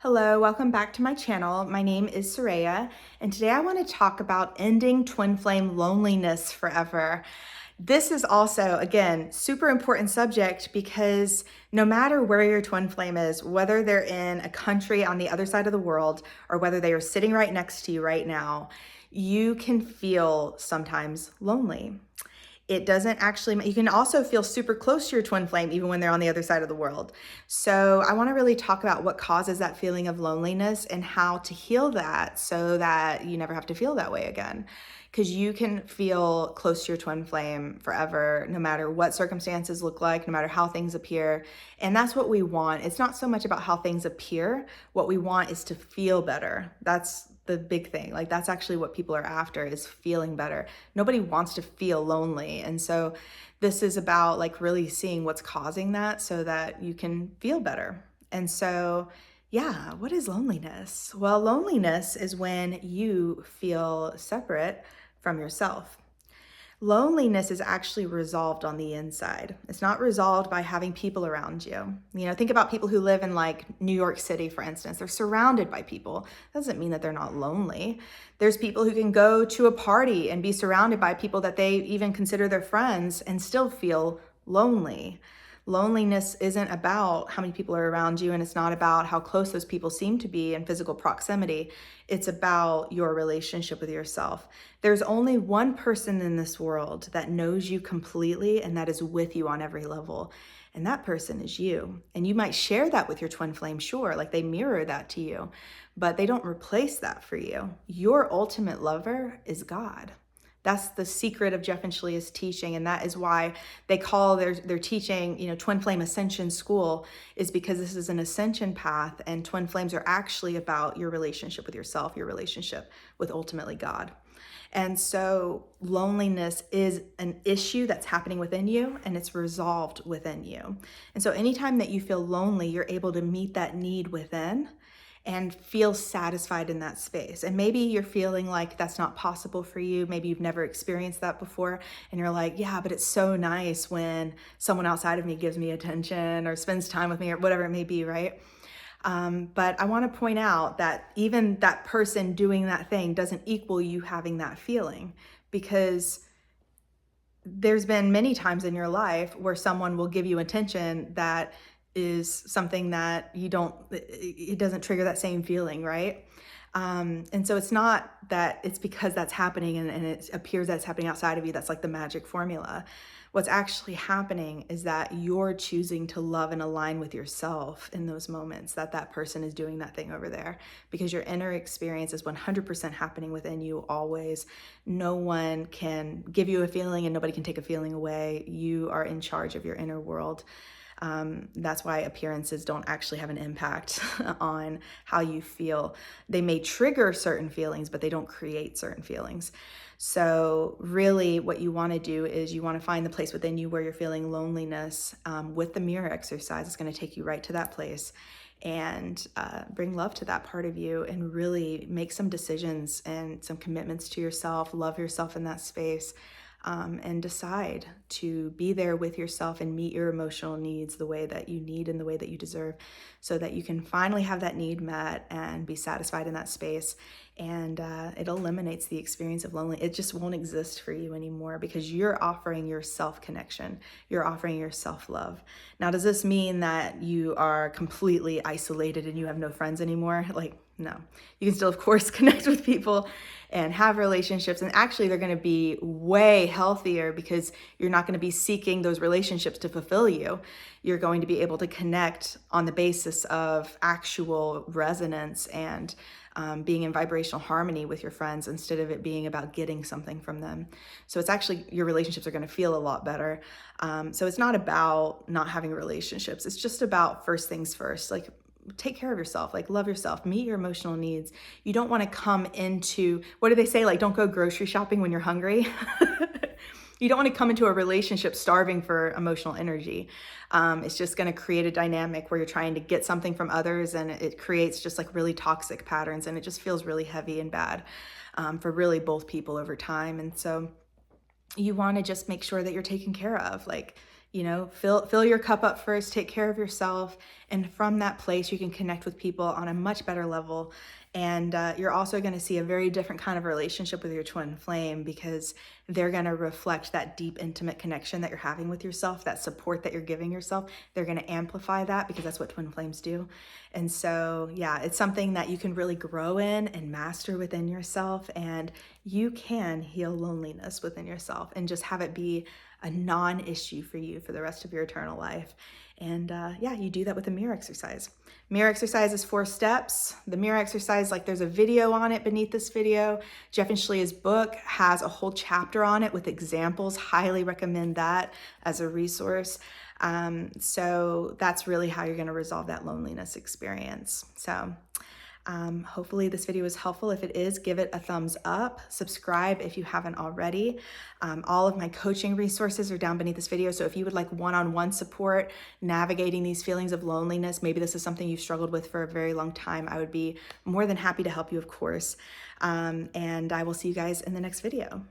Hello, welcome back to my channel. My name is Soraya, and today I want to talk about ending twin flame loneliness forever. This is also, again, super important subject because no matter where your twin flame is, whether they're in a country on the other side of the world or whether they are sitting right next to you right now, you can feel sometimes lonely. It doesn't actually, you can also feel super close to your twin flame even when they're on the other side of the world. So I want to really talk about what causes that feeling of loneliness and how to heal that so that you never have to feel that way again. Because you can feel close to your twin flame forever, no matter what circumstances look like, no matter how things appear. And that's what we want. It's not so much about how things appear. What we want is to feel better. That's the big thing. Like, that's actually what people are after, is feeling better. Nobody wants to feel lonely. And so this is about like really seeing what's causing that so that you can feel better. And so, yeah, what is loneliness? Well, loneliness is when you feel separate from yourself. Loneliness is actually resolved on the inside. It's not resolved by having people around you. Think about people who live in like New York City, for instance. They're surrounded by people. That doesn't mean that they're not lonely. There's people who can go to a party and be surrounded by people that they even consider their friends and still feel lonely. Loneliness isn't about how many people are around you, and it's not about how close those people seem to be in physical proximity. It's about your relationship with yourself. There's only one person in this world that knows you completely and that is with you on every level. And that person is you. And you might share that with your twin flame, sure, like they mirror that to you, but they don't replace that for you. Your ultimate lover is God. That's the secret of Jeff and Shalea's teaching, and that is why they call their teaching, Twin Flame Ascension School, is because this is an ascension path, and twin flames are actually about your relationship with yourself, your relationship with ultimately God. And so loneliness is an issue that's happening within you, and it's resolved within you. And so anytime that you feel lonely, you're able to meet that need within and feel satisfied in that space. And maybe you're feeling like that's not possible for you. Maybe you've never experienced that before. And you're like, yeah, but it's so nice when someone outside of me gives me attention or spends time with me or whatever it may be, right? But I want to point out that even that person doing that thing doesn't equal you having that feeling, because there's been many times in your life where someone will give you attention that is something that it doesn't trigger that same feeling, right? And so it's not that it's because that's happening and it appears that it's happening outside of you. That's like the magic formula. What's actually happening is that you're choosing to love and align with yourself in those moments that person is doing that thing over there, because your inner experience is 100% happening within you always. No one can give you a feeling and nobody can take a feeling away. You are in charge of your inner world. That's why appearances don't actually have an impact on how you feel. They may trigger certain feelings, but they don't create certain feelings. So really what you want to do is you want to find the place within you where you're feeling loneliness. With the mirror exercise, it's going to take you right to that place and bring love to that part of you, and really make some decisions and some commitments to yourself, love yourself in that space. And decide to be there with yourself and meet your emotional needs the way that you need and the way that you deserve, so that you can finally have that need met and be satisfied in that space. And it eliminates the experience of loneliness. It just won't exist for you anymore, because you're offering yourself connection. You're offering yourself love. Now, does this mean that you are completely isolated and you have no friends anymore? Like, no. You can still, of course, connect with people and have relationships. And actually, they're going to be way healthier, because you're not going to be seeking those relationships to fulfill you. You're going to be able to connect on the basis of actual resonance and being in vibrational harmony with your friends, instead of it being about getting something from them. So it's actually, your relationships are going to feel a lot better. So it's not about not having relationships. It's just about first things first. Like, take care of yourself, like love yourself, meet your emotional needs. You don't want to come into, what do they say? Like, don't go grocery shopping when you're hungry. You don't want to come into a relationship starving for emotional energy. It's just going to create a dynamic where you're trying to get something from others, and it creates just like really toxic patterns, and it just feels really heavy and bad for really both people over time. And so you want to just make sure that you're taken care of. Like, You know, fill your cup up first, take care of yourself, and from that place you can connect with people on a much better level. And you're also going to see a very different kind of relationship with your twin flame, because they're going to reflect that deep, intimate connection that you're having with yourself, that support that you're giving yourself. They're going to amplify that, because that's what twin flames do. And so, yeah, it's something that you can really grow in and master within yourself. And you can heal loneliness within yourself and just have it be a non-issue for you for the rest of your eternal life. And yeah, you do that with a mirror exercise. Mirror exercise is 4 steps. The mirror exercise, like there's a video on it beneath this video. Jeff and Shalea's book has a whole chapter on it with examples. Highly recommend that as a resource. So that's really how you're going to resolve that loneliness experience. So hopefully this video was helpful. If it is, give it a thumbs up. Subscribe if you haven't already. All of my coaching resources are down beneath this video. So if you would like one-on-one support navigating these feelings of loneliness, maybe this is something you've struggled with for a very long time, I would be more than happy to help you, of course. And I will see you guys in the next video.